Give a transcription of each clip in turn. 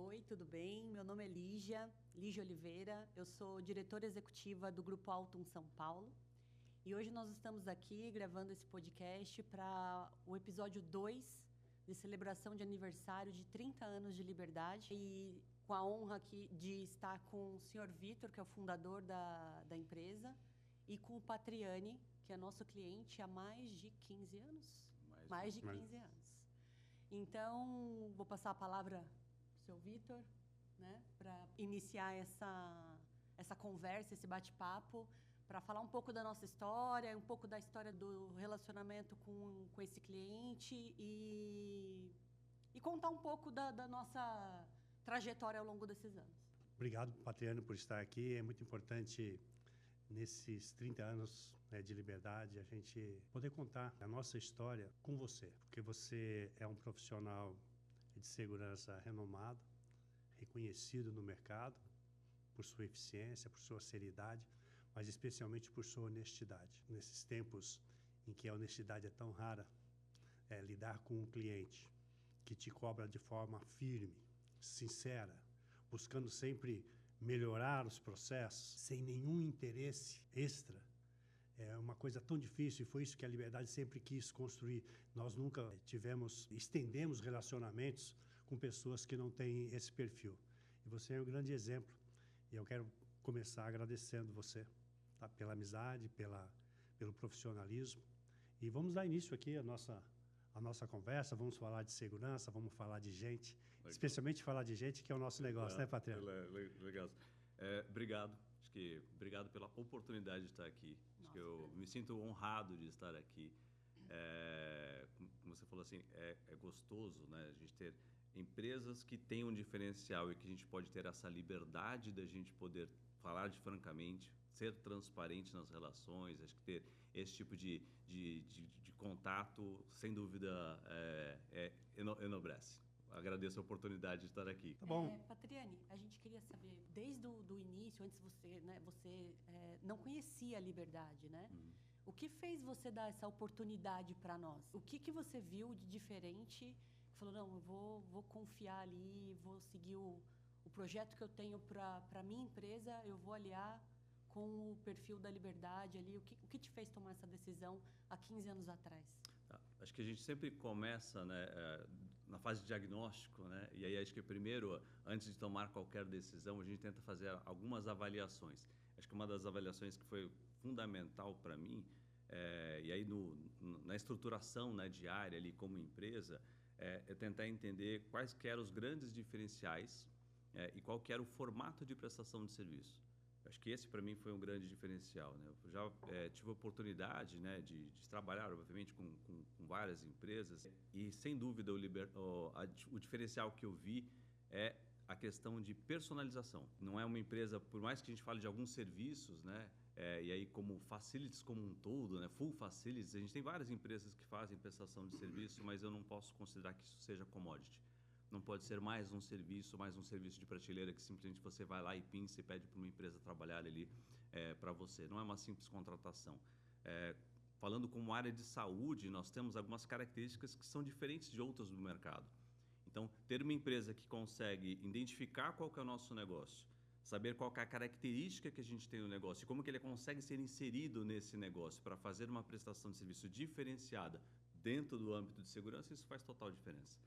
Oi, tudo bem? Meu nome é Lígia Oliveira. Eu sou diretora executiva do Grupo Altum São Paulo. E hoje nós estamos aqui gravando esse podcast para o episódio 2 de celebração de aniversário de 30 anos de Liberdade. E com a honra aqui de estar com o senhor Vitor, que é o fundador da empresa, e com o Patriani, que é nosso cliente há mais de 15 anos? Mais de 15 anos. Então, vou passar a palavra para o seu Vitor, né, para iniciar essa conversa, esse bate-papo, para falar um pouco da nossa história, um pouco da história do relacionamento com esse cliente e contar um pouco da nossa trajetória ao longo desses anos. Obrigado, Patriano, por estar aqui. É muito importante, nesses 30 anos de Liberdade, a gente poder contar a nossa história com você, porque você é um profissional de segurança renomado, reconhecido no mercado por sua eficiência, por sua seriedade, mas especialmente por sua honestidade. Nesses tempos em que a honestidade é tão rara, lidar com um cliente que te cobra de forma firme, sincera, buscando sempre melhorar os processos, sem nenhum interesse extra, é uma coisa tão difícil, e foi isso que a Liberdade sempre quis construir. Nós nunca estendemos relacionamentos com pessoas que não têm esse perfil. E você é um grande exemplo. E eu quero começar agradecendo você, tá? Pela amizade, pelo profissionalismo. E vamos dar início aqui à nossa conversa. Vamos falar de segurança, vamos falar de gente, legal. Especialmente falar de gente, que é o nosso negócio, né, Patriano? Legal. Obrigado. Obrigado pela oportunidade de estar aqui. Acho que eu me sinto honrado de estar aqui. Como você falou assim, é gostoso, né, a gente ter empresas que têm um diferencial e que a gente pode ter essa liberdade da gente poder falar francamente, ser transparente nas relações. Acho que ter esse tipo de contato, sem dúvida, enobrece. Agradeço a oportunidade de estar aqui. Tá bom. Patriani, a gente queria saber, desde o início, antes você não conhecia a Liberdade, né? O que fez você dar essa oportunidade para nós? O que você viu de diferente? Que falou, não, eu vou confiar ali, vou seguir o projeto que eu tenho para a minha empresa, eu vou aliar com o perfil da Liberdade ali. O que te fez tomar essa decisão há 15 anos atrás? Acho que a gente sempre começa, né, na fase de diagnóstico, né? E aí acho que primeiro, antes de tomar qualquer decisão, a gente tenta fazer algumas avaliações. Acho que uma das avaliações que foi fundamental para mim, e aí na estruturação, né, diária ali como empresa, é tentar entender quais que eram os grandes diferenciais e qual que era o formato de prestação de serviço. Acho que esse, para mim, foi um grande diferencial, né? Eu já tive a oportunidade, né, de trabalhar, obviamente, com várias empresas e, sem dúvida, o diferencial que eu vi é a questão de personalização. Não é uma empresa, por mais que a gente fale de alguns serviços, né, e aí como facilities como um todo, né, full facilities, a gente tem várias empresas que fazem prestação de serviço, mas eu não posso considerar que isso seja commodity. Não pode ser mais um serviço de prateleira que simplesmente você vai lá e pinça e pede para uma empresa trabalhar ali para você. Não é uma simples contratação. Falando como área de saúde, nós temos algumas características que são diferentes de outras do mercado. Então, ter uma empresa que consegue identificar qual que é o nosso negócio, saber qual que é a característica que a gente tem no negócio e como que ele consegue ser inserido nesse negócio para fazer uma prestação de serviço diferenciada dentro do âmbito de segurança, isso faz total diferença.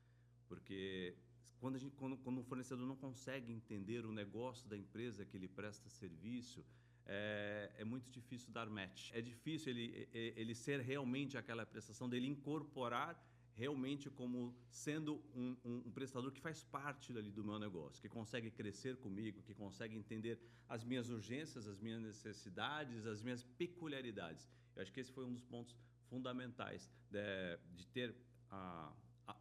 Porque quando um fornecedor não consegue entender o negócio da empresa que ele presta serviço, é muito difícil dar match. É difícil ele ser realmente aquela prestação, dele incorporar realmente como sendo um prestador que faz parte ali do meu negócio, que consegue crescer comigo, que consegue entender as minhas urgências, as minhas necessidades, as minhas peculiaridades. Eu acho que esse foi um dos pontos fundamentais de ter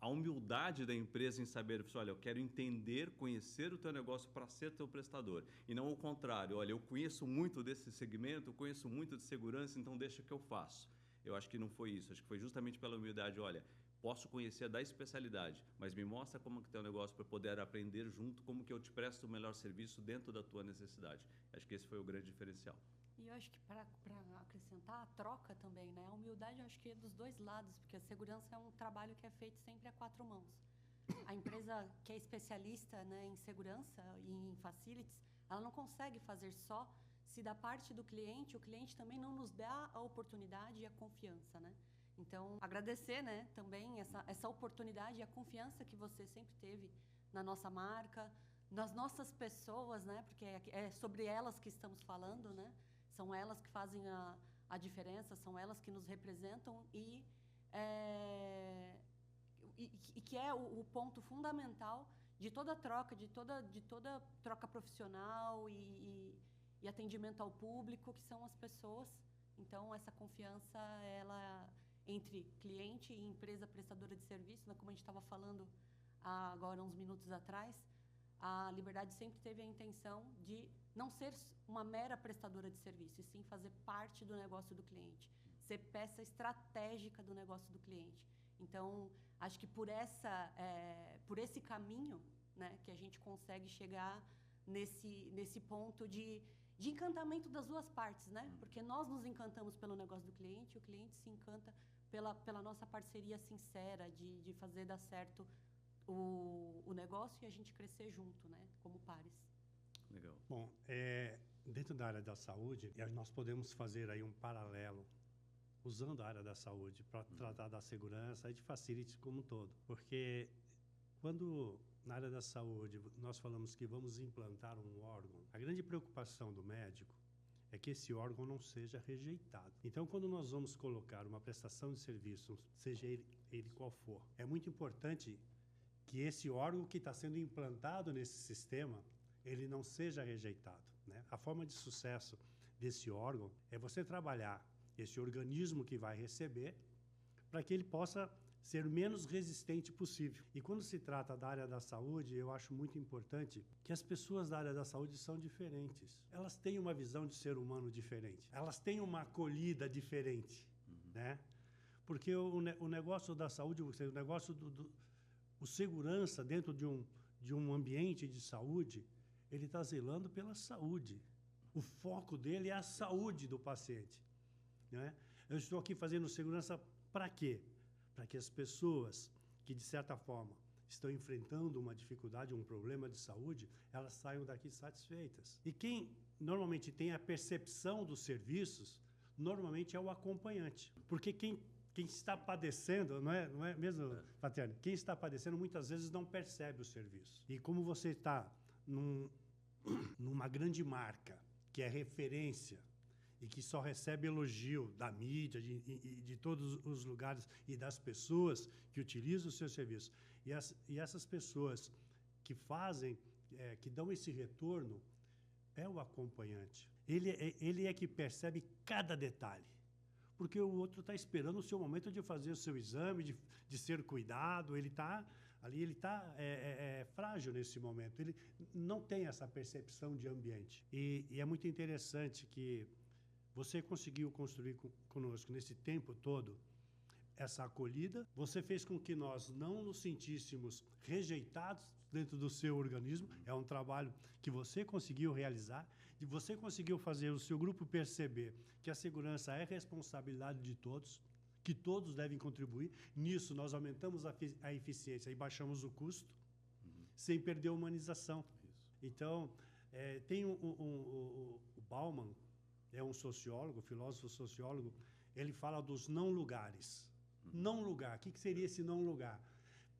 a humildade da empresa em saber, olha, eu quero entender, conhecer o teu negócio para ser teu prestador. E não o contrário, olha, eu conheço muito desse segmento, eu conheço muito de segurança, então deixa que eu faço. Eu acho que não foi isso, acho que foi justamente pela humildade, olha, posso conhecer da especialidade, mas me mostra como que é o negócio para poder aprender junto, como que eu te presto o melhor serviço dentro da tua necessidade. Acho que esse foi o grande diferencial. E eu acho que para acrescentar a troca também, né? A humildade eu acho que é dos dois lados, porque a segurança é um trabalho que é feito sempre a quatro mãos. a empresa que é especialista, né, em segurança e em facilities, ela não consegue fazer só se da parte do cliente, o cliente também não nos dá a oportunidade e a confiança, né? Então, agradecer, né, também essa oportunidade e a confiança que você sempre teve na nossa marca, nas nossas pessoas, né? Porque é sobre elas que estamos falando, né? São elas que fazem a diferença, são elas que nos representam e que é o ponto fundamental de toda troca, de toda troca profissional e atendimento ao público, que são as pessoas. Então, essa confiança, ela entre cliente e empresa prestadora de serviço, né, como a gente estava falando agora uns minutos atrás, a Liberdade sempre teve a intenção de não ser uma mera prestadora de serviço, e sim fazer parte do negócio do cliente, ser peça estratégica do negócio do cliente. Então, acho que por esse caminho, né, que a gente consegue chegar nesse ponto de encantamento das duas partes, né? Porque nós nos encantamos pelo negócio do cliente, o cliente se encanta pela nossa parceria sincera de fazer dar certo o negócio e a gente crescer junto, né? Como pares. Legal. Bom, dentro da área da saúde, nós podemos fazer aí um paralelo usando a área da saúde para tratar da segurança e de facilities como um todo. Porque quando na área da saúde nós falamos que vamos implantar um órgão, a grande preocupação do médico é que esse órgão não seja rejeitado. Então, quando nós vamos colocar uma prestação de serviço, seja ele qual for, é muito importante que esse órgão que está sendo implantado nesse sistema, ele não seja rejeitado, né? A forma de sucesso desse órgão é você trabalhar esse organismo que vai receber para que ele possa ser o menos resistente possível. E quando se trata da área da saúde, eu acho muito importante que as pessoas da área da saúde são diferentes. Elas têm uma visão de ser humano diferente. Elas têm uma acolhida diferente, né? Porque o negócio da saúde, o negócio o segurança dentro de um ambiente de saúde, ele está zelando pela saúde. O foco dele é a saúde do paciente, né? Eu estou aqui fazendo segurança para quê? Para que as pessoas que, de certa forma, estão enfrentando uma dificuldade, um problema de saúde, elas saiam daqui satisfeitas. E quem normalmente tem a percepção dos serviços, normalmente é o acompanhante. Porque quem está padecendo, não é mesmo, Paterno? Quem está padecendo muitas vezes não percebe o serviço. E como você está numa grande marca, que é referência, e que só recebe elogio da mídia, de todos os lugares e das pessoas que utilizam o seu serviço. E essas pessoas que fazem, que dão esse retorno, é o acompanhante. Ele é que percebe cada detalhe. Porque o outro está esperando o seu momento de fazer o seu exame, de ser cuidado, ele está frágil nesse momento. Ele não tem essa percepção de ambiente. E é muito interessante que você conseguiu construir conosco nesse tempo todo essa acolhida. Você fez com que nós não nos sentíssemos rejeitados dentro do seu organismo. É um trabalho que você conseguiu realizar e você conseguiu fazer o seu grupo perceber que a segurança é responsabilidade de todos, que todos devem contribuir. Nisso, nós aumentamos a eficiência e baixamos o custo, sem perder a humanização. Então, tem o Bauman, é um sociólogo, filósofo sociólogo, ele fala dos não lugares. Não lugar, o que seria esse não lugar?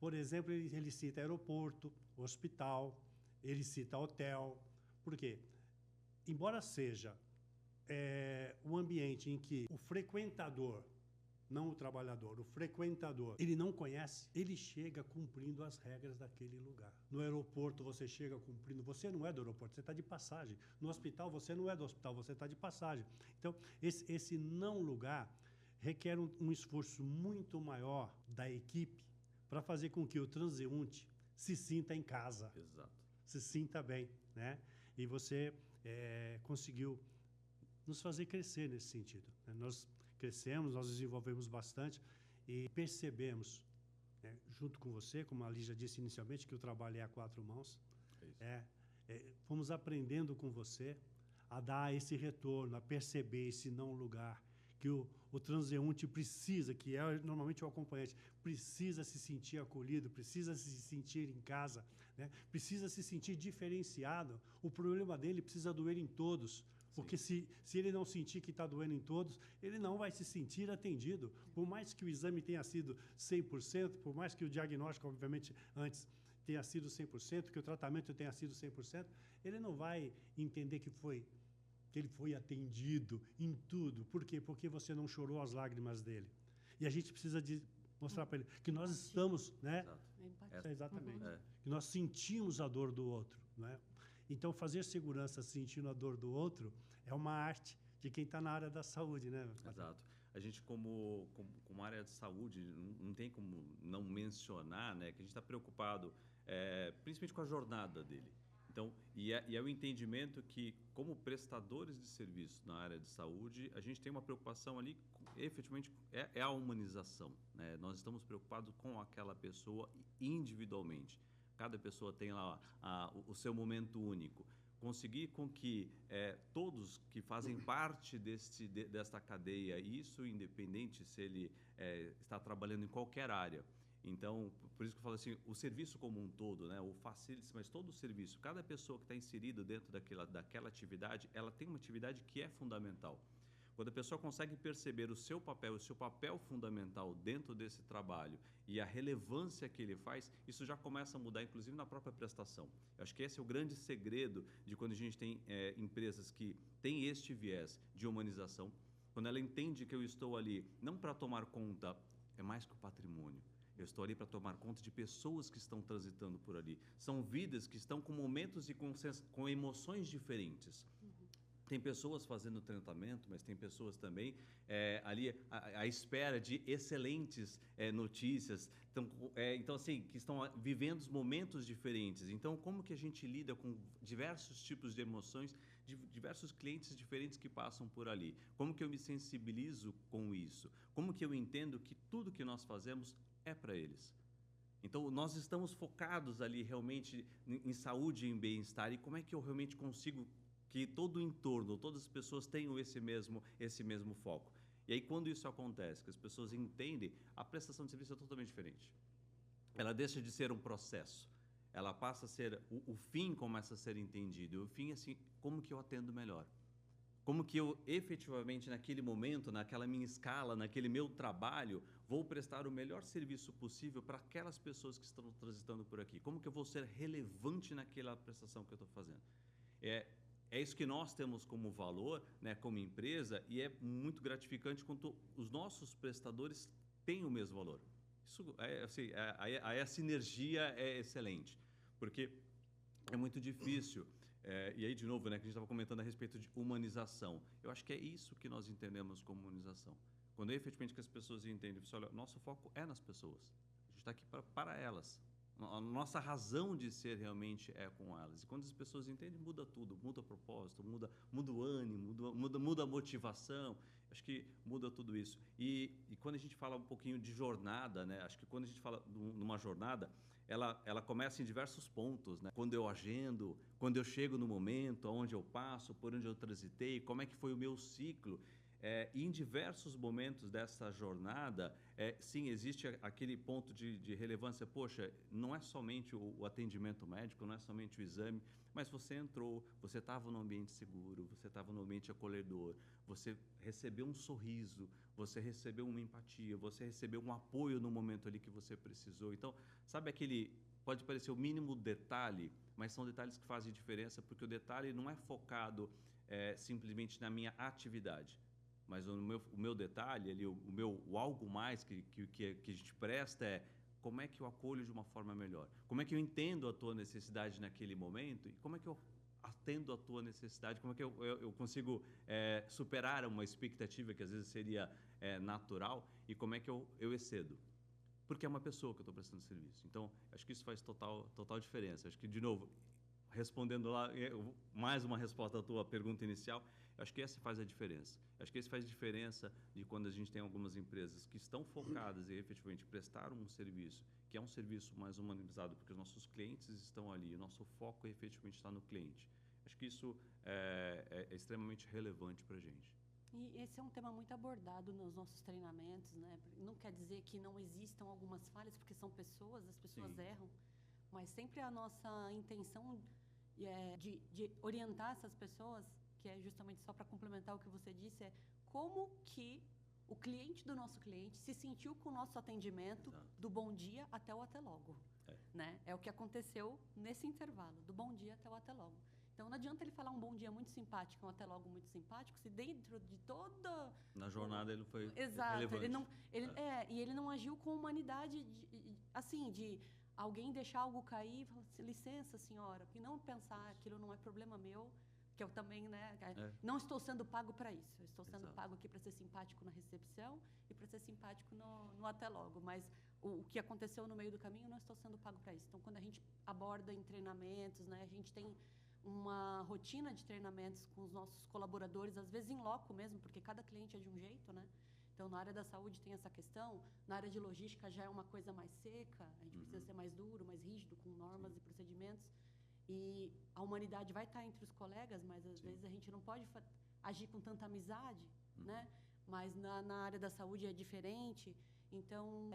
Por exemplo, ele cita aeroporto, hospital, ele cita hotel. Por quê? Embora seja um ambiente em que o frequentador, não o trabalhador, o frequentador, ele não conhece, ele chega cumprindo as regras daquele lugar. No aeroporto você chega cumprindo, você não é do aeroporto, você está de passagem. No hospital você não é do hospital, você está de passagem. Então, esse não lugar requer um esforço muito maior da equipe para fazer com que o transeunte se sinta em casa. Exato. Se sinta bem, né? E você conseguiu nos fazer crescer nesse sentido, né? Nós crescemos, nós desenvolvemos bastante e percebemos, né, junto com você, como a Lígia disse inicialmente, que o trabalho é a quatro mãos. Fomos aprendendo com você a dar esse retorno, a perceber esse não lugar, que o transeunte precisa, que é normalmente o acompanhante, precisa se sentir acolhido, precisa se sentir em casa, né? Precisa se sentir diferenciado. O problema dele precisa doer em todos. Porque se ele não sentir que está doendo em todos, ele não vai se sentir atendido. Por mais que o exame tenha sido 100%, por mais que o diagnóstico, obviamente, antes tenha sido 100%, que o tratamento tenha sido 100%, ele não vai entender que ele foi atendido em tudo. Por quê? Porque você não chorou as lágrimas dele. E a gente precisa mostrar para ele que nós estamos, né? Exatamente. Que nós sentimos a dor do outro, né? Então, fazer segurança sentindo a dor do outro é uma arte de quem está na área da saúde, né? Exato. A gente, como área de saúde, não tem como não mencionar, né, que a gente está preocupado principalmente com a jornada dele. Então, e é o entendimento que, como prestadores de serviço na área de saúde, a gente tem uma preocupação ali, efetivamente, é a humanização, né? Nós estamos preocupados com aquela pessoa individualmente. Cada pessoa tem lá o seu momento único. Conseguir com que todos que fazem parte desta cadeia, isso independente se ele está trabalhando em qualquer área. Então, por isso que eu falo assim, o serviço como um todo, né, o facilities, mas todo o serviço, cada pessoa que está inserida dentro daquela atividade, ela tem uma atividade que é fundamental. Quando a pessoa consegue perceber o seu papel fundamental dentro desse trabalho e a relevância que ele faz, isso já começa a mudar, inclusive na própria prestação. Eu acho que esse é o grande segredo de quando a gente tem empresas que têm este viés de humanização, quando ela entende que eu estou ali não para tomar conta, é mais que o patrimônio. Eu estou ali para tomar conta de pessoas que estão transitando por ali. São vidas que estão com momentos e com emoções diferentes. Tem pessoas fazendo tratamento, mas tem pessoas também ali à espera de excelentes notícias. Então, assim, que estão vivendo momentos diferentes. Então, como que a gente lida com diversos tipos de emoções, de diversos clientes diferentes que passam por ali? Como que eu me sensibilizo com isso? Como que eu entendo que tudo que nós fazemos é para eles? Então, nós estamos focados ali realmente em saúde e em bem-estar. E como é que eu realmente consigo que todo o entorno, todas as pessoas tenham esse mesmo foco? E aí, quando isso acontece, que as pessoas entendem, a prestação de serviço é totalmente diferente. Ela deixa de ser um processo. Ela passa a ser, o fim começa a ser entendido. E o fim, assim, como que eu atendo melhor? Como que eu, efetivamente, naquele momento, naquela minha escala, naquele meu trabalho, vou prestar o melhor serviço possível para aquelas pessoas que estão transitando por aqui? Como que eu vou ser relevante naquela prestação que eu estou fazendo? É isso que nós temos como valor, né, como empresa, e é muito gratificante quando os nossos prestadores têm o mesmo valor. Isso assim, aí a sinergia é excelente, porque é muito difícil. E aí, de novo, né, que a gente estava comentando a respeito de humanização. Eu acho que é isso que nós entendemos como humanização. Quando efetivamente que as pessoas entendem, olha, nosso foco é nas pessoas. A gente está aqui para elas. A nossa razão de ser realmente é com elas. E quando as pessoas entendem, muda tudo. Muda o propósito, muda o ânimo, muda a motivação. Acho que muda tudo isso. E quando a gente fala um pouquinho de jornada, né? Acho que quando a gente fala de uma jornada, ela começa em diversos pontos, né? Quando eu agendo, quando eu chego no momento, aonde eu passo, por onde eu transitei, como é que foi o meu ciclo. E em diversos momentos dessa jornada, sim, existe aquele ponto de relevância. Poxa, não é somente o atendimento médico, não é somente o exame, mas você entrou, você estava num ambiente seguro, você estava num ambiente acolhedor, você recebeu um sorriso, você recebeu uma empatia, você recebeu um apoio no momento ali que você precisou. Então, sabe aquele... Pode parecer o mínimo detalhe, mas são detalhes que fazem diferença, porque o detalhe não é focado simplesmente na minha atividade. Mas o meu detalhe, ali, o algo mais que a gente presta é como é que eu acolho de uma forma melhor. Como é que eu entendo a tua necessidade naquele momento e como é que eu atendo a tua necessidade, como é que eu consigo superar uma expectativa que às vezes seria natural e como é que eu excedo. Porque é uma pessoa que eu estou prestando serviço. Então, acho que isso faz total diferença. Acho que, de novo, respondendo lá, mais uma resposta à tua pergunta inicial, acho que essa faz a diferença. Acho que esse faz a diferença de quando a gente tem algumas empresas que estão focadas em efetivamente prestar um serviço, que é um serviço mais humanizado, porque os nossos clientes estão ali, o nosso foco efetivamente está no cliente. Acho que isso é extremamente relevante para a gente. E esse é um tema muito abordado nos nossos treinamentos, né? Não quer dizer que não existam algumas falhas, porque são pessoas, as pessoas Sim. erram, mas sempre a nossa intenção de orientar essas pessoas, que é justamente só para complementar o que você disse, é como que o cliente do nosso cliente se sentiu com o nosso atendimento, Exato. do bom dia até o até logo. Né? É o que aconteceu nesse intervalo, do bom dia até o até logo. Então, não adianta ele falar um bom dia muito simpático, um até logo muito simpático, se dentro de toda... Na jornada ele foi Exato, relevante. e ele não agiu com humanidade, assim, de alguém deixar algo cair e falar, licença, senhora, e não pensar, aquilo não é problema meu, que eu também, né, não estou sendo pago para isso, eu estou sendo Exato. pago aqui para ser simpático na recepção e para ser simpático no até logo, mas o que aconteceu no meio do caminho, eu não estou sendo pago para isso. Então, quando a gente aborda em treinamentos, né, a gente tem uma rotina de treinamentos com os nossos colaboradores, às vezes em loco mesmo, porque cada cliente é de um jeito, né? Então, na área da saúde tem essa questão, na área de logística já é uma coisa mais seca, a gente precisa ser mais duro, mais rígido, com normas e procedimentos, e a humanidade vai estar entre os colegas, mas às vezes a gente não pode agir com tanta amizade, né? Mas na área da saúde é diferente, então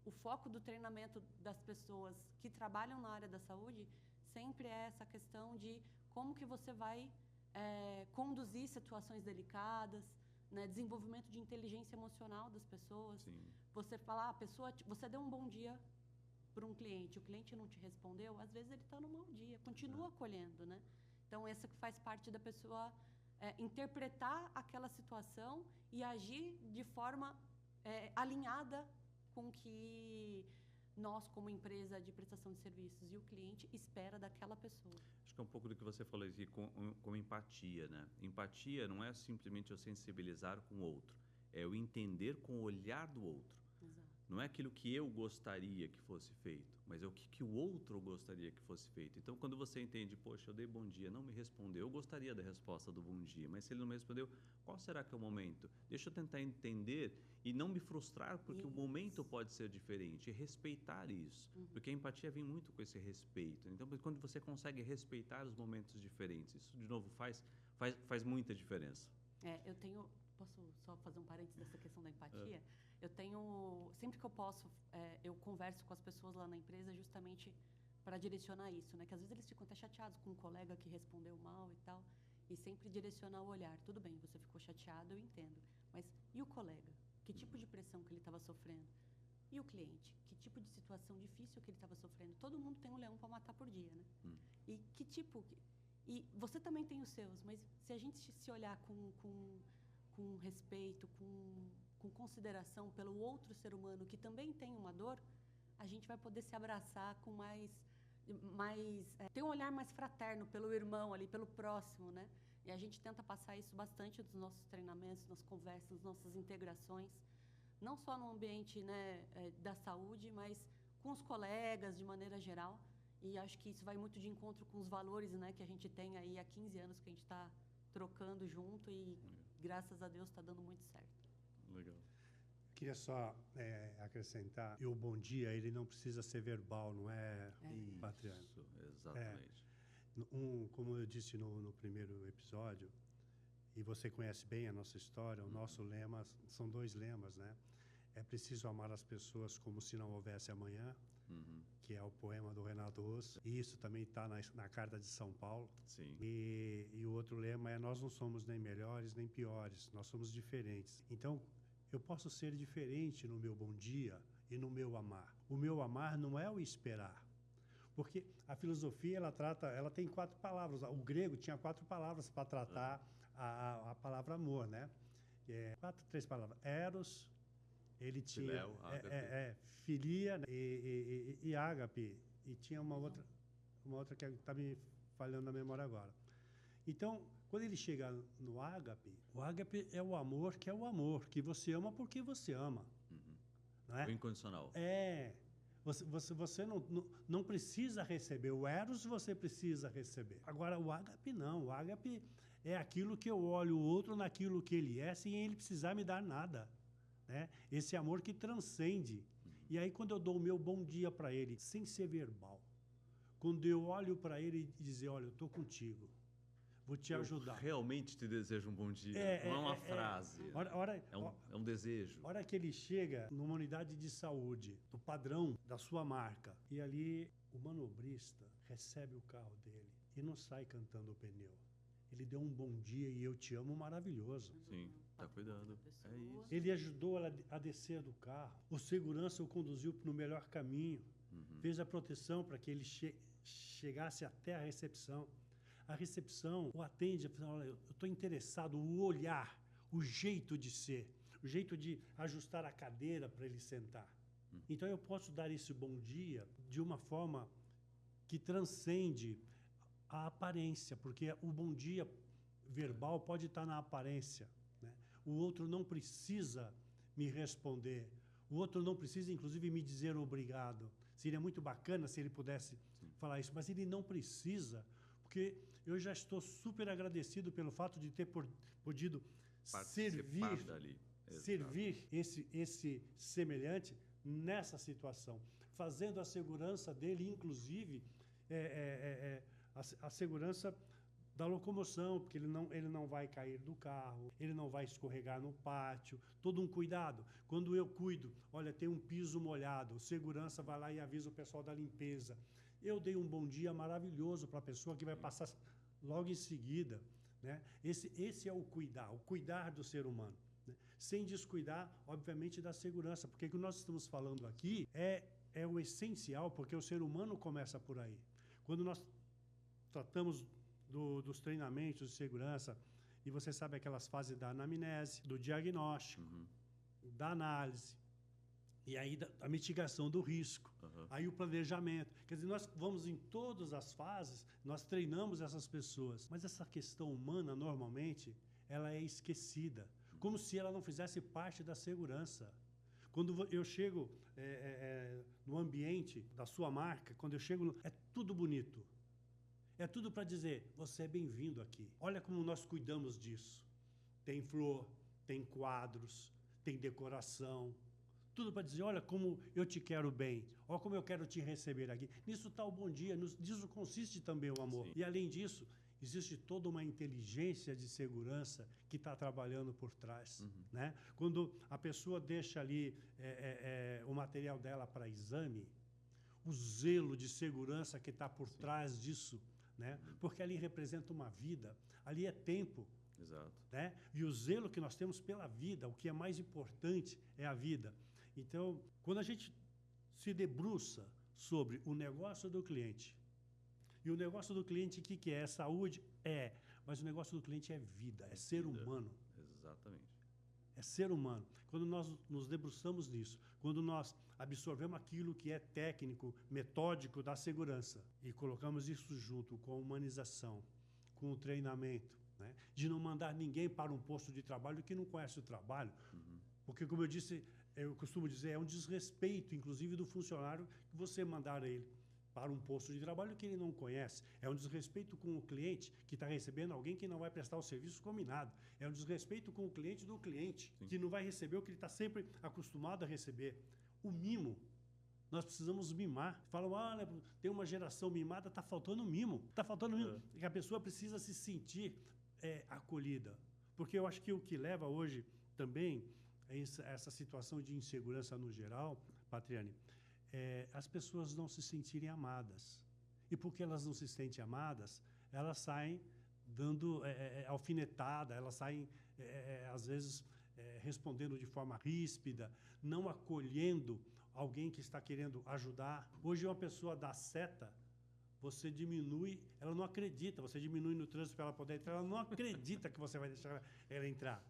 o foco do treinamento das pessoas que trabalham na área da saúde sempre é essa questão de como que você vai conduzir situações delicadas, né, desenvolvimento de inteligência emocional das pessoas. Sim. Você falar, você deu um bom dia para um cliente, o cliente não te respondeu, às vezes ele está num mau dia, continua acolhendo, né? Então, essa que faz parte da pessoa interpretar aquela situação e agir de forma alinhada com o que nós, como empresa de prestação de serviços, e o cliente espera daquela pessoa. Acho que é um pouco do que você falou aqui com empatia, né? Empatia não é simplesmente eu sensibilizar com o outro, é eu entender com o olhar do outro. Exato. Não é aquilo que eu gostaria que fosse feito, mas é o que o outro gostaria que fosse feito. Então, quando você entende, poxa, eu dei bom dia, não me respondeu, eu gostaria da resposta do bom dia, mas se ele não me respondeu, qual será que é o momento? Deixa eu tentar entender e não me frustrar, porque o momento pode ser diferente, e respeitar isso. Porque a empatia vem muito com esse respeito. Então, quando você consegue respeitar os momentos diferentes, isso, de novo, faz muita diferença. Posso só fazer um parênteses dessa questão da empatia? Sempre que eu posso, eu converso com as pessoas lá na empresa justamente para direcionar isso, né? Que às vezes eles ficam até chateados com um colega que respondeu mal e tal, e sempre direcionar o olhar. Tudo bem, você ficou chateado, eu entendo, mas e o colega? Que tipo de pressão que ele estava sofrendo? E o cliente? Que tipo de situação difícil que ele estava sofrendo? Todo mundo tem um leão para matar por dia, né? E que tipo... E você também tem os seus, mas se a gente se olhar com respeito, com consideração pelo outro ser humano que também tem uma dor, a gente vai poder se abraçar com ter um olhar mais fraterno pelo irmão ali, pelo próximo, né? E a gente tenta passar isso bastante nos nossos treinamentos, nas conversas, nas nossas integrações, não só no ambiente, né, da saúde, mas com os colegas de maneira geral. E acho que isso vai muito de encontro com os valores, né, que a gente tem aí há 15 anos que a gente está trocando junto e, graças a Deus, está dando muito certo. Legal. Queria só acrescentar, e o bom dia, ele não precisa ser verbal, não é, Patriano? Isso, exatamente. Como eu disse no primeiro episódio, e você conhece bem a nossa história, o nosso lema, são 2 lemas, né? É preciso amar as pessoas como se não houvesse amanhã, que é o poema do Renato Russo, e isso também está na Carta de São Paulo. Sim. E o outro lema é: nós não somos nem melhores nem piores, nós somos diferentes. Então, eu posso ser diferente no meu bom dia e no meu amar. O meu amar não é o esperar, porque a filosofia ela tem 4 palavras. O grego tinha 4 palavras para tratar a palavra amor, né? 3 palavras: eros, ele tinha filia e ágape, e tinha uma outra que está me falhando na memória agora. Então, quando ele chega no ágape, o ágape é o amor, que é o amor, que você ama porque você ama. Não é? O incondicional. Você não precisa receber. O eros você precisa receber. Agora, o ágape não. O ágape é aquilo que eu olho o outro naquilo que ele é, sem ele precisar me dar nada. Né? Esse amor que transcende. E aí, quando eu dou o meu bom dia para ele, sem ser verbal, quando eu olho para ele e dizer: olha, eu estou contigo, vou te ajudar. Realmente te desejo um bom dia. Não é uma frase. É um desejo. A hora que ele chega numa unidade de saúde, no padrão da sua marca, e ali o manobrista recebe o carro dele e não sai cantando o pneu. Ele deu um bom dia e eu te amo maravilhoso. Sim, tá cuidando. É isso. Ele ajudou ela a descer do carro. O segurança o conduziu no melhor caminho. Fez a proteção para que ele chegasse até a recepção. A recepção o atende, fala, olha, eu estou interessado, o olhar, o jeito de ser, o jeito de ajustar a cadeira para ele sentar. Então eu posso dar esse bom dia de uma forma que transcende a aparência, porque o bom dia verbal pode estar na aparência, né? O outro não precisa me responder, o outro não precisa, inclusive, me dizer obrigado. Seria muito bacana se ele pudesse falar isso, mas ele não precisa, porque eu já estou super agradecido pelo fato de ter podido servir esse semelhante nessa situação, fazendo a segurança dele, inclusive, a segurança da locomoção, porque ele não vai cair do carro, ele não vai escorregar no pátio, todo um cuidado. Quando eu cuido, olha, tem um piso molhado, o segurança vai lá e avisa o pessoal da limpeza. Eu dei um bom dia maravilhoso para a pessoa que vai passar logo em seguida, né? Esse é o cuidar do ser humano, né? Sem descuidar, obviamente, da segurança, porque o que nós estamos falando aqui é o essencial, porque o ser humano começa por aí. Quando nós tratamos dos treinamentos de segurança, e você sabe aquelas fases da anamnese, do diagnóstico, da análise, e aí da mitigação do risco, aí o planejamento. Quer dizer, nós vamos em todas as fases, nós treinamos essas pessoas, mas essa questão humana, normalmente, ela é esquecida, como se ela não fizesse parte da segurança. Quando eu chego no ambiente da sua marca, quando eu chego, é tudo bonito. É tudo para dizer, você é bem-vindo aqui. Olha como nós cuidamos disso. Tem flor, tem quadros, tem decoração. Tudo para dizer, olha como eu te quero bem. Olha como eu quero te receber aqui. Nisso está o bom dia, nisso consiste também o amor. Sim. E além disso, existe toda uma inteligência de segurança que está trabalhando por trás, né? Quando a pessoa deixa ali o material dela para exame, o zelo de segurança que está por trás disso, né? Porque ali representa uma vida, ali é tempo. Exato. Né? E o zelo que nós temos pela vida, o que é mais importante é a vida. Então, quando a gente se debruça sobre o negócio do cliente, e o negócio do cliente, o que é? É saúde? É. Mas o negócio do cliente é vida, é ser humano. Exatamente. É ser humano. Quando nós nos debruçamos nisso, quando nós absorvemos aquilo que é técnico, metódico da segurança e colocamos isso junto com a humanização, com o treinamento, né? De não mandar ninguém para um posto de trabalho que não conhece o trabalho, porque, como eu disse, eu costumo dizer, é um desrespeito, inclusive, do funcionário que você mandar ele para um posto de trabalho que ele não conhece. É um desrespeito com o cliente que está recebendo alguém que não vai prestar o serviço combinado. É um desrespeito com o cliente do cliente, que não vai receber o que ele está sempre acostumado a receber. O mimo. Nós precisamos mimar. Falam, olha, tem uma geração mimada, está faltando mimo. Está faltando mimo. A pessoa precisa se sentir acolhida. Porque eu acho que o que leva hoje também a essa situação de insegurança no geral, Patriane, as pessoas não se sentirem amadas. E porque elas não se sentem amadas, elas saem dando alfinetada, elas saem, às vezes, respondendo de forma ríspida, não acolhendo alguém que está querendo ajudar. Hoje, uma pessoa dá seta, você diminui, ela não acredita, você diminui no trânsito para ela poder entrar, ela não acredita que você vai deixar ela entrar.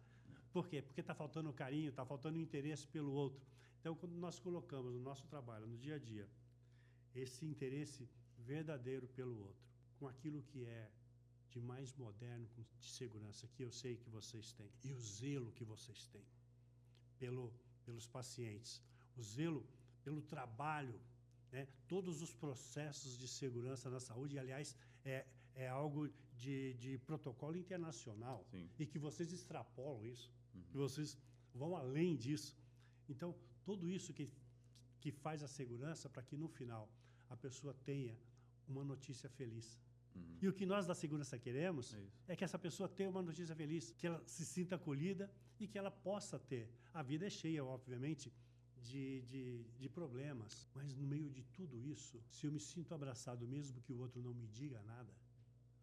Por quê? Porque está faltando carinho, está faltando interesse pelo outro. Então, quando nós colocamos no nosso trabalho, no dia a dia, esse interesse verdadeiro pelo outro, com aquilo que é de mais moderno, de segurança, que eu sei que vocês têm, e o zelo que vocês têm pelos pacientes, o zelo pelo trabalho, né? Todos os processos de segurança na saúde, e, aliás, é algo de protocolo internacional. Sim. E que vocês extrapolam isso, que vocês vão além disso. Então, tudo isso que faz a segurança para que, no final, a pessoa tenha uma notícia feliz. E o que nós da segurança queremos É isso. é que essa pessoa tenha uma notícia feliz, que ela se sinta acolhida e que ela possa ter. A vida é cheia, obviamente, de problemas. Mas no meio de tudo isso, se eu me sinto abraçado, mesmo que o outro não me diga nada,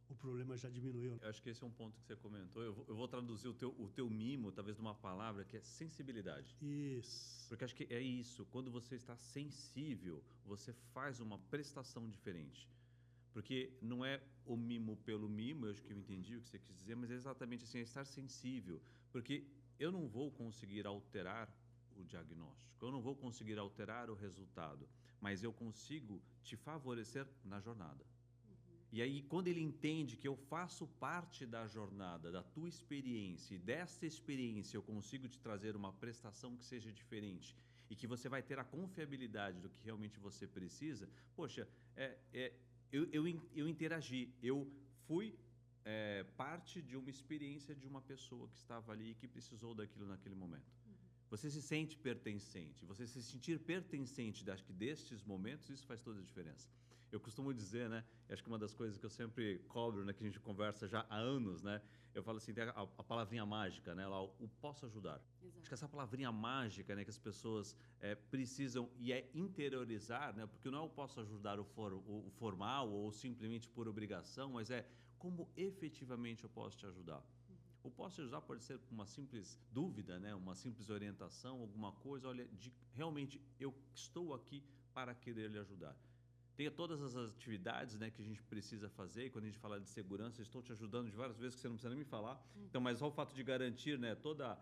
o problema já diminuiu. Eu acho que esse é um ponto que você comentou. Eu vou traduzir o teu mimo, talvez, numa palavra que é sensibilidade. Isso. Porque acho que é isso. Quando você está sensível, você faz uma prestação diferente. Porque não é o mimo pelo mimo, eu acho que eu entendi o que você quis dizer, mas é exatamente assim, é estar sensível. Porque eu não vou conseguir alterar o diagnóstico, eu não vou conseguir alterar o resultado, mas eu consigo te favorecer na jornada. E aí, quando ele entende que eu faço parte da jornada, da tua experiência, e desta experiência eu consigo te trazer uma prestação que seja diferente, e que você vai ter a confiabilidade do que realmente você precisa, poxa, eu interagi, eu fui parte de uma experiência de uma pessoa que estava ali e que precisou daquilo naquele momento. Você se sente pertencente, você se sentir pertencente, acho que destes momentos, isso faz toda a diferença. Eu costumo dizer, né, acho que uma das coisas que eu sempre cobro, né, que a gente conversa já há anos, né, eu falo assim, tem a palavrinha mágica, né, lá, o posso ajudar. Exato. Acho que essa palavrinha mágica, né, que as pessoas precisam e interiorizar, né, porque não é o posso ajudar o formal ou simplesmente por obrigação, mas é como efetivamente eu posso te ajudar. O posso te ajudar pode ser uma simples dúvida, né, uma simples orientação, alguma coisa, olha, realmente eu estou aqui para querer lhe ajudar. Tem todas as atividades, né, que a gente precisa fazer, e quando a gente fala de segurança, eu estou te ajudando de várias vezes que você não precisa nem me falar. Então, mas só o fato de garantir, né, toda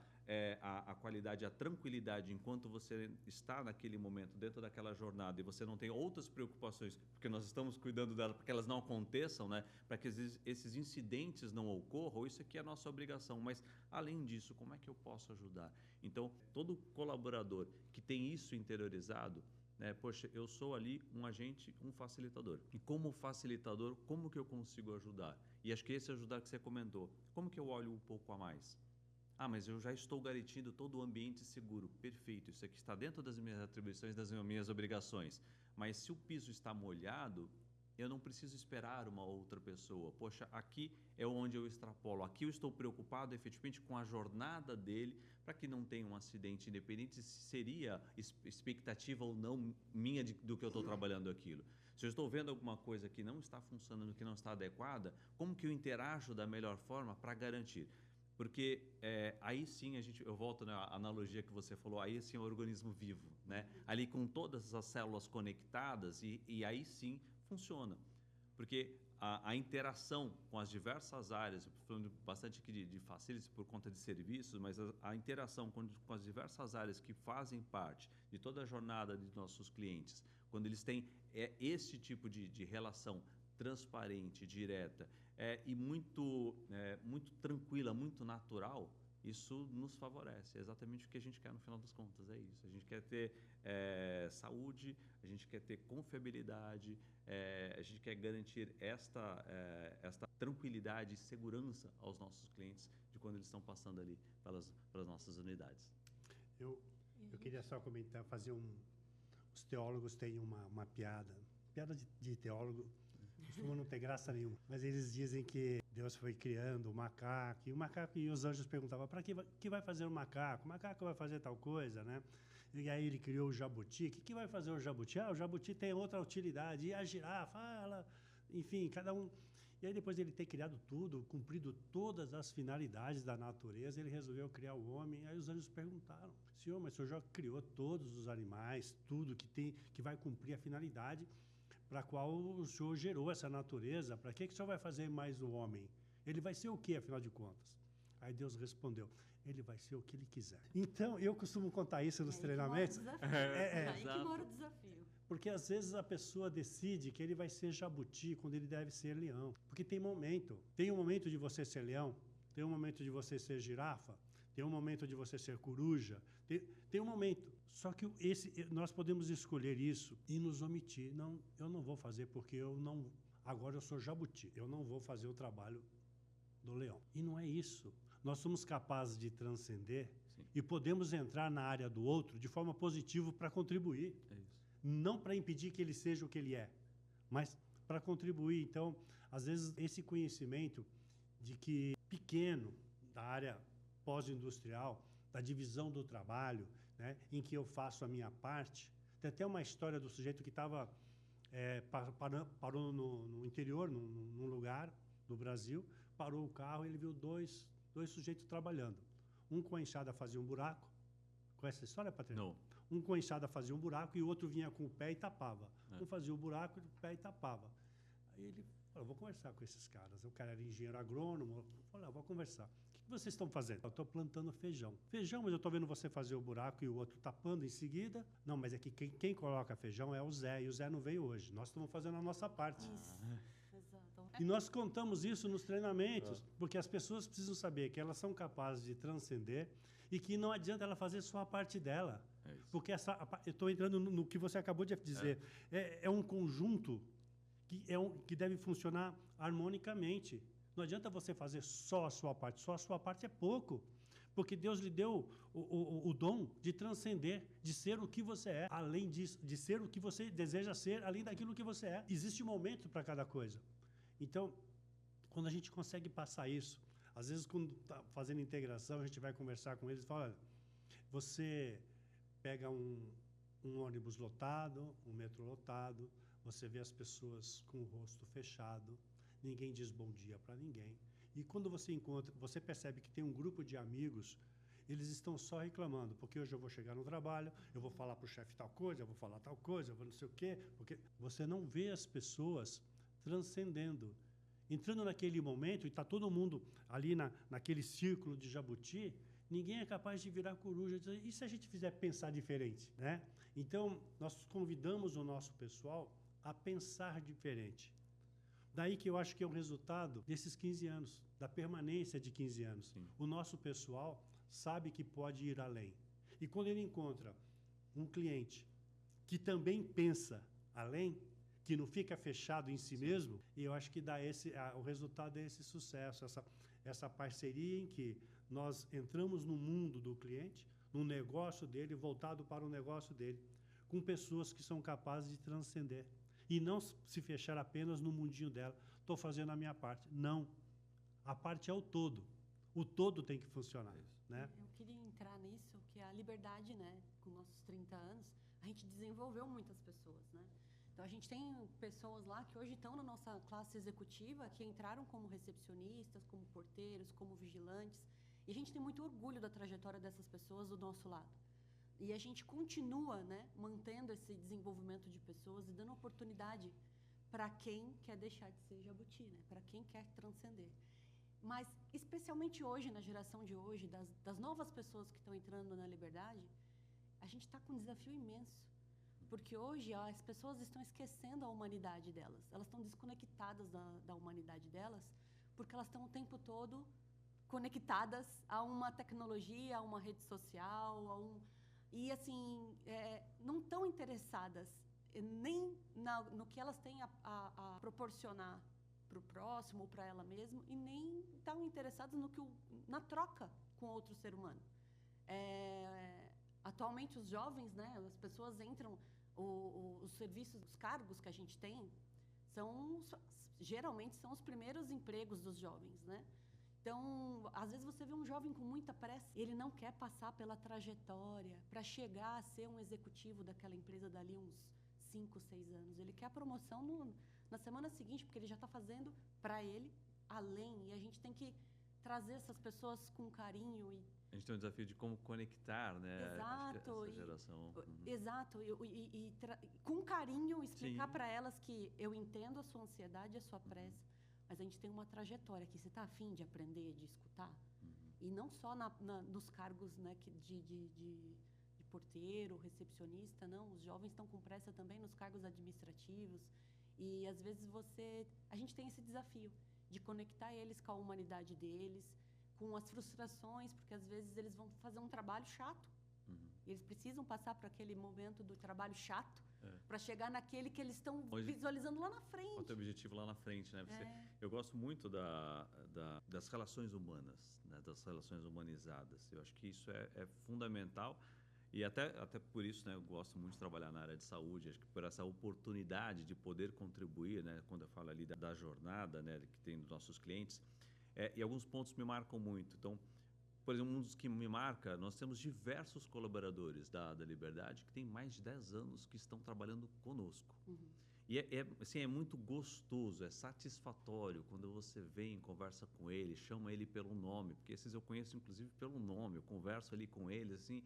a qualidade, a tranquilidade enquanto você está naquele momento, dentro daquela jornada, e você não tem outras preocupações, porque nós estamos cuidando dela para que elas não aconteçam, né, para que esses incidentes não ocorram, isso aqui é a nossa obrigação. Mas, além disso, como é que eu posso ajudar? Então, todo colaborador que tem isso interiorizado, poxa, eu sou ali um agente, um facilitador. E como facilitador, como que eu consigo ajudar? E acho que esse ajudar que você comentou, como que eu olho um pouco a mais? Ah, mas eu já estou garantindo todo o ambiente seguro. Perfeito, isso aqui está dentro das minhas atribuições, das minhas obrigações. Mas se o piso está molhado, eu não preciso esperar uma outra pessoa. Poxa, aqui é onde eu extrapolo. Aqui eu estou preocupado efetivamente com a jornada dele para que não tenha um acidente, independente se seria expectativa ou não minha do que eu estou trabalhando aquilo. Se eu estou vendo alguma coisa que não está funcionando, que não está adequada, como que eu interajo da melhor forma para garantir? Porque aí sim eu volto na analogia que você falou, aí sim é um organismo vivo, né? Ali com todas as células conectadas e aí sim funciona. Porque a interação com as diversas áreas, eu estou falando bastante aqui de facilities por conta de serviços, mas a interação com as diversas áreas que fazem parte de toda a jornada de nossos clientes, quando eles têm esse tipo de relação transparente, direta e muito tranquila, muito natural, isso nos favorece. É exatamente o que a gente quer no final das contas, é isso. A gente quer ter saúde, a gente quer ter confiabilidade, a gente quer garantir esta tranquilidade e segurança aos nossos clientes de quando eles estão passando ali pelas nossas unidades. Eu queria só comentar, os teólogos têm uma piada de teólogo, costuma não ter graça nenhuma, mas eles dizem que Deus foi criando o macaco, e os anjos perguntavam, para que vai fazer o macaco? O macaco vai fazer tal coisa, né? E aí ele criou o jabuti. O que vai fazer o jabuti? O jabuti tem outra utilidade. E a girafa, enfim, cada um. E aí depois de ele ter criado tudo, cumprido todas as finalidades da natureza, ele resolveu criar o homem. Aí os anjos perguntaram, Senhor, mas o Senhor já criou todos os animais, tudo que vai cumprir a finalidade para a qual o Senhor gerou essa natureza. Para que o Senhor vai fazer mais o homem? Ele vai ser o quê, afinal de contas? Aí Deus respondeu, ele vai ser o que ele quiser. Então, eu costumo contar isso nos treinamentos. Aí que mora o desafio. Porque às vezes a pessoa decide que ele vai ser jabuti quando ele deve ser leão. Porque tem momento. Tem um momento de você ser leão, tem um momento de você ser girafa, tem um momento de você ser coruja, tem um momento. Só que nós podemos escolher isso e nos omitir. Não, eu não vou fazer porque agora eu sou jabuti, eu não vou fazer o trabalho do leão. E não é isso. Nós somos capazes de transcender. Sim. E podemos entrar na área do outro de forma positiva para contribuir. É isso. Não para impedir que ele seja o que ele é, mas para contribuir. Então, Às vezes, esse conhecimento de que pequeno, da área pós-industrial, da divisão do trabalho, né, em que eu faço a minha parte. Tem até uma história do sujeito que estava parou no interior, num lugar do Brasil, parou o carro e ele viu dois sujeitos trabalhando. Um com a enxada fazia um buraco. Conhece essa história, Patrícia? Não. Um com a enxada fazia um buraco e o outro vinha com o pé e tapava. Um fazia o buraco, o pé e tapava. Aí ele falou, vou conversar com esses caras. O cara era engenheiro agrônomo. Falou, vou conversar. O que vocês estão fazendo? Eu estou plantando feijão. Feijão, mas eu estou vendo você fazer o buraco e o outro tapando em seguida. Não, mas é que quem coloca feijão é o Zé, e o Zé não veio hoje. Nós estamos fazendo a nossa parte. Exato. E nós contamos isso nos treinamentos, porque as pessoas precisam saber que elas são capazes de transcender e que não adianta ela fazer só a parte dela. Porque eu estou entrando no que você acabou de dizer. É um conjunto que deve funcionar harmonicamente. Não adianta você fazer só a sua parte. Só a sua parte é pouco. Porque Deus lhe deu o dom de transcender, de ser o que você é, além disso, de ser o que você deseja ser, além daquilo que você é. Existe um momento para cada coisa. Então, quando a gente consegue passar isso, às vezes quando está fazendo integração, a gente vai conversar com eles e fala, olha, você pega um ônibus lotado, um metrô lotado, você vê as pessoas com o rosto fechado, ninguém diz bom dia para ninguém. E quando você encontra, você percebe que tem um grupo de amigos, eles estão só reclamando, porque hoje eu vou chegar no trabalho, eu vou falar para o chefe tal coisa, eu vou falar tal coisa, eu vou não sei o quê, porque você não vê as pessoas transcendendo. Entrando naquele momento, e está todo mundo ali naquele círculo de jabuti, ninguém é capaz de virar coruja. E se a gente fizer pensar diferente, né? Então, nós convidamos o nosso pessoal a pensar diferente. Daí que eu acho que é o resultado desses 15 anos, da permanência de 15 anos. Sim. O nosso pessoal sabe que pode ir além. E quando ele encontra um cliente que também pensa além, que não fica fechado em si mesmo, e eu acho que dá o resultado é esse sucesso, essa parceria em que nós entramos no mundo do cliente, no negócio dele, voltado para o negócio dele, com pessoas que são capazes de transcender. E não se fechar apenas no mundinho dela. Estou fazendo a minha parte. Não. A parte é o todo. O todo tem que funcionar. Né? Eu queria entrar nisso, que a liberdade, né, com nossos 30 anos, a gente desenvolveu muitas pessoas, né? Então, a gente tem pessoas lá que hoje estão na nossa classe executiva, que entraram como recepcionistas, como porteiros, como vigilantes. E a gente tem muito orgulho da trajetória dessas pessoas do nosso lado. E a gente continua, né, mantendo esse desenvolvimento de pessoas e dando oportunidade para quem quer deixar de ser jabuti, né, para quem quer transcender. Mas, especialmente hoje, na geração de hoje, das novas pessoas que estão entrando na liberdade, a gente está com um desafio imenso. Porque hoje as pessoas estão esquecendo a humanidade delas. Elas estão desconectadas da humanidade delas, porque elas estão o tempo todo conectadas a uma tecnologia, a uma rede social, e assim, não estão interessadas nem no que elas têm a proporcionar para o próximo ou para ela mesma, e nem estão interessadas na troca com outro ser humano. Atualmente, os jovens, né, as pessoas entram, os serviços, os cargos que a gente tem, geralmente são os primeiros empregos dos jovens, né? Então, às vezes você vê um jovem com muita pressa, ele não quer passar pela trajetória para chegar a ser um executivo daquela empresa dali uns 5, 6 anos. Ele quer a promoção na semana seguinte, porque ele já está fazendo para ele além. E a gente tem que trazer essas pessoas com carinho. A gente tem um desafio de como conectar, né? Exato. Essa geração. Exato. E com carinho explicar para elas que eu entendo a sua ansiedade e a sua pressa, mas a gente tem uma trajetória aqui. Você está afim de aprender, de escutar? E não só nos cargos, né, de porteiro, recepcionista, não. Os jovens estão com pressa também nos cargos administrativos. E, às vezes, a gente tem esse desafio de conectar eles com a humanidade deles, com as frustrações, porque, às vezes, eles vão fazer um trabalho chato. E eles precisam passar por aquele momento do trabalho chato para chegar naquele que eles estão visualizando lá na frente. O teu objetivo lá na frente, né? Eu gosto muito das relações humanas, né? Das relações humanizadas. Eu acho que isso é fundamental. E até por isso, né, eu gosto muito de trabalhar na área de saúde, acho que por essa oportunidade de poder contribuir, né, quando eu falo ali da jornada, né, que tem dos nossos clientes, e alguns pontos me marcam muito. Então, por exemplo, um dos que me marca, nós temos diversos colaboradores da Liberdade que têm mais de 10 anos que estão trabalhando conosco. Uhum. E assim, é muito gostoso, é satisfatório quando você vem, conversa com ele, chama ele pelo nome, porque esses eu conheço inclusive pelo nome, eu converso ali com eles, assim,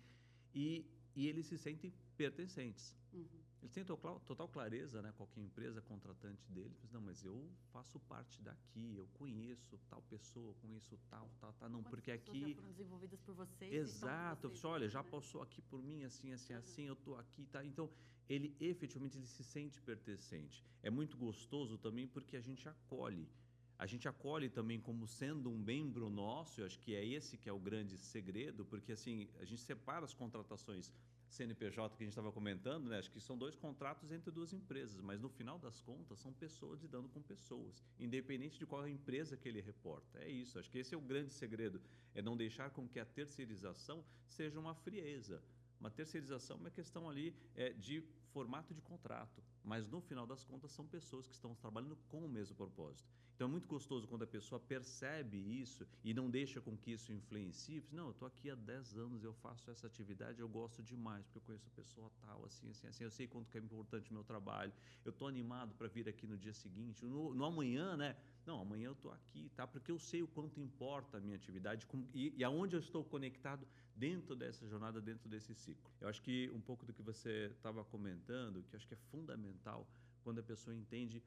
e eles se sentem pertencentes. Uhum. Eles têm total clareza, né, qualquer empresa contratante deles, mas não, mas eu faço parte daqui, eu conheço tal pessoa, conheço tal, não, Quantas porque pessoas já aqui... foram desenvolvidas por vocês? Exato, E estão com vocês olha, hoje, já né? passou aqui por mim, assim, assim, eu estou aqui, tá? Então, ele efetivamente ele se sente pertencente. É muito gostoso também porque a gente acolhe. A gente acolhe também como sendo um membro nosso, eu acho que é esse que é o grande segredo, porque assim, a gente separa as contratações CNPJ que a gente estava comentando, né? Acho que são 2 contratos entre 2 empresas, mas no final das contas são pessoas lidando com pessoas, independente de qual empresa que ele reporta. É isso, acho que esse é o grande segredo, é não deixar com que a terceirização seja uma frieza. Uma terceirização é uma questão ali de formato de contrato, mas no final das contas são pessoas que estão trabalhando com o mesmo propósito. Então é muito gostoso quando a pessoa percebe isso e não deixa com que isso influencie. Não, eu estou aqui há 10 anos, eu faço essa atividade, eu gosto demais, porque eu conheço a pessoa tal, assim, assim, assim, eu sei quanto que é importante o meu trabalho, eu estou animado para vir aqui no dia seguinte, no amanhã, né? Não, amanhã eu estou aqui, tá? Porque eu sei o quanto importa a minha atividade e aonde eu estou conectado dentro dessa jornada, dentro desse ciclo. Eu acho que um pouco do que você estava comentando, que eu acho que é fundamental quando a pessoa entende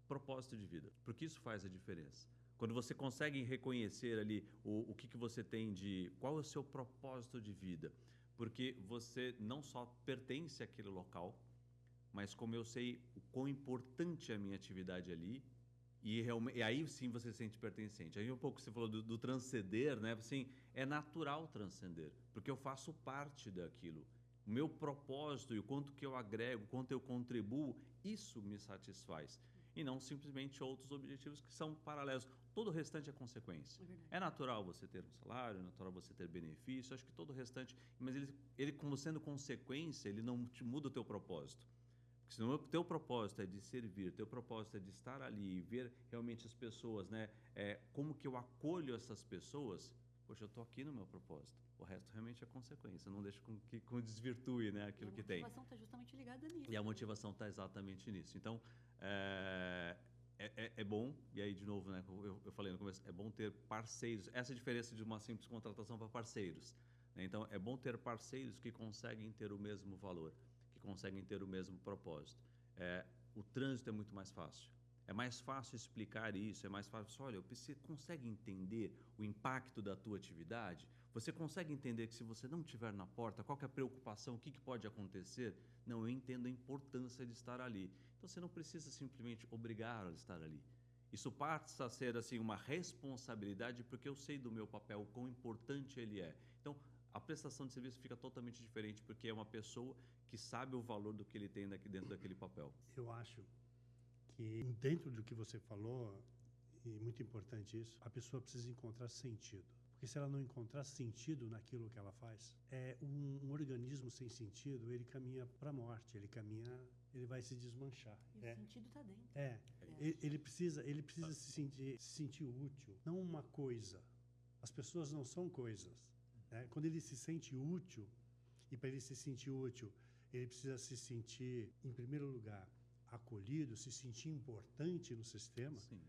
propósito de vida, porque isso faz a diferença. Quando você consegue reconhecer ali o que você tem de... Qual é o seu propósito de vida? Porque você não só pertence àquele local, mas como eu sei o quão importante é a minha atividade ali, e aí sim você se sente pertencente. Aí um pouco você falou do transcender, né? Assim, é natural transcender, porque eu faço parte daquilo. O meu propósito e o quanto que eu agrego, o quanto eu contribuo, isso me satisfaz. E não simplesmente outros objetivos que são paralelos. Todo o restante é consequência. É verdade. É natural você ter um salário, é natural você ter benefício, acho que todo o restante... Mas ele como sendo consequência, ele não te muda o teu propósito. Porque se o teu propósito é de servir, teu propósito é de estar ali e ver realmente as pessoas, né? Como que eu acolho essas pessoas, poxa, eu estou aqui no meu propósito. O resto realmente é consequência, não deixa com desvirtue, né, aquilo que tem. E a motivação está justamente ligada nisso. E a motivação está exatamente nisso. Então, é bom, e aí de novo, né, eu falei no começo, é bom ter parceiros. Essa é a diferença de uma simples contratação para parceiros, né? Então, é bom ter parceiros que conseguem ter o mesmo valor, que conseguem ter o mesmo propósito. O trânsito é muito mais fácil. É mais fácil explicar isso, é mais fácil, olha, você consegue entender o impacto da tua atividade? Você consegue entender que se você não estiver na porta, qual que é a preocupação, o que pode acontecer? Não, eu entendo a importância de estar ali. Então, você não precisa simplesmente obrigar a estar ali. Isso passa a ser assim, uma responsabilidade, porque eu sei do meu papel, o quão importante ele é. Então, a prestação de serviço fica totalmente diferente, porque é uma pessoa que sabe o valor do que ele tem dentro daquele papel. Eu acho que dentro do que você falou, e muito importante isso, a pessoa precisa encontrar sentido. Porque se ela não encontrar sentido naquilo que ela faz, um organismo sem sentido, ele caminha para a morte, ele vai se desmanchar. E o sentido está dentro. Ele precisa se sentir útil, não uma coisa. As pessoas não são coisas, né? Quando ele se sente útil, e para ele se sentir útil, ele precisa se sentir, em primeiro lugar, acolhido, se sentir importante no sistema. Sim.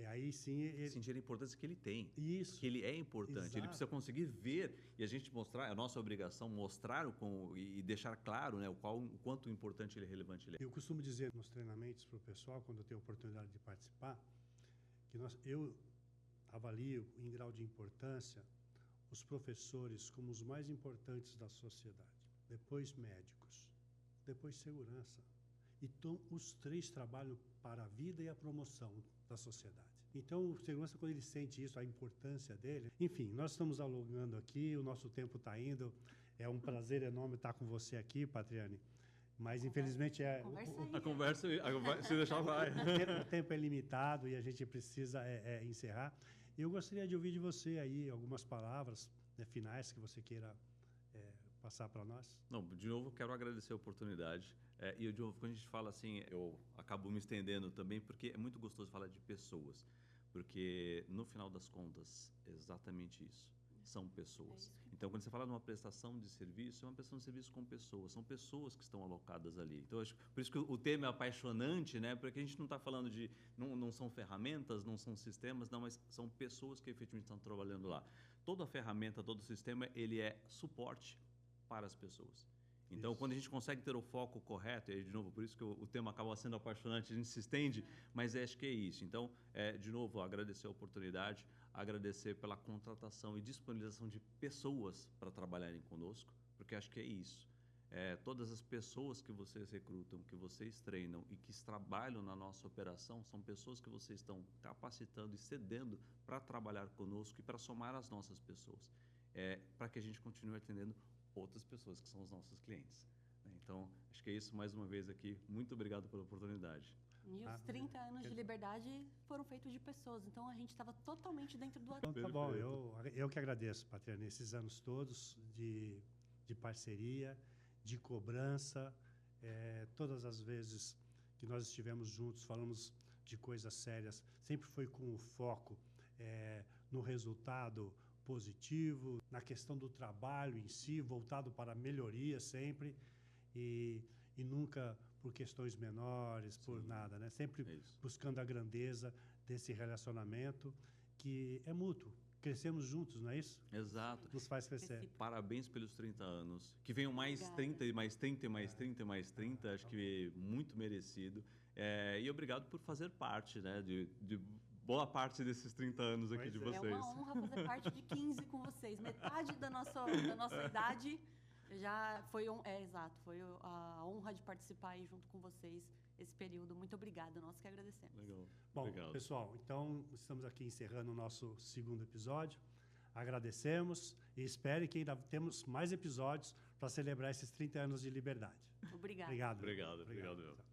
Aí sim ele... sentir a importância que ele tem. Isso. Que ele é importante. Exato. Ele precisa conseguir ver e a gente mostrar, é a nossa obrigação mostrar e deixar claro, né, o quanto importante ele é, relevante ele é. Eu costumo dizer nos treinamentos para o pessoal, quando eu tenho a oportunidade de participar, que eu avalio em grau de importância os professores como os mais importantes da sociedade, depois médicos, depois segurança. Então, os 3 trabalham para a vida e a promoção da sociedade. Então, o segurança, quando ele sente isso, a importância dele... Enfim, nós estamos alongando aqui, o nosso tempo está indo. É um prazer enorme estar com você aqui, Patriane. Mas, infelizmente, A conversa, se deixar vai. O tempo é limitado e a gente precisa encerrar. E eu gostaria de ouvir de você aí algumas palavras, né, finais que você queira passar para nós? Não, de novo, quero agradecer a oportunidade. E, de novo, quando a gente fala assim, eu acabo me estendendo também, porque é muito gostoso falar de pessoas. Porque, no final das contas, é exatamente isso. São pessoas. Então, quando você fala de uma prestação de serviço, é uma prestação de serviço com pessoas. São pessoas que estão alocadas ali. Então, por isso que o tema é apaixonante, né? Porque a gente não está falando de... Não são ferramentas, não são sistemas, não, mas são pessoas que efetivamente estão trabalhando lá. Toda ferramenta, todo sistema, ele é suporte para as pessoas. Então, quando a gente consegue ter o foco correto, e aí, de novo, por isso que o tema acaba sendo apaixonante, a gente se estende, mas acho que é isso. Então, de novo, agradecer a oportunidade, agradecer pela contratação e disponibilização de pessoas para trabalharem conosco, porque acho que é isso. Todas as pessoas que vocês recrutam, que vocês treinam e que trabalham na nossa operação, são pessoas que vocês estão capacitando e cedendo para trabalhar conosco e para somar as nossas pessoas, para que a gente continue atendendo outras pessoas que são os nossos clientes. Então, acho que é isso mais uma vez aqui. Muito obrigado pela oportunidade. E os 30 anos de liberdade foram feitos de pessoas, então a gente estava totalmente dentro do... Então, tá bom, eu que agradeço, Patriana, esses anos todos de parceria, de cobrança, todas as vezes que nós estivemos juntos, falamos de coisas sérias, sempre foi com o foco no resultado positivo, na questão do trabalho em si, voltado para a melhoria sempre, e nunca por questões menores, por nada, né? Sempre buscando a grandeza desse relacionamento que é mútuo. Crescemos juntos, não é isso? Exato. Nos faz crescer. Parabéns pelos 30 anos. Que venham mais 30 e mais 30 e mais 30 e mais 30. Acho que muito merecido. E obrigado por fazer parte, né, de boa parte desses 30 anos aqui de vocês. É uma honra fazer parte de 15 com vocês. Metade da nossa idade já foi... exato. Foi a honra de participar aí junto com vocês esse período. Muito obrigada. Nós que agradecemos. Legal. Bom, obrigado. Pessoal, então estamos aqui encerrando o nosso segundo episódio. Agradecemos e espere que ainda temos mais episódios para celebrar esses 30 anos de liberdade. Obrigada. Obrigado. Obrigado.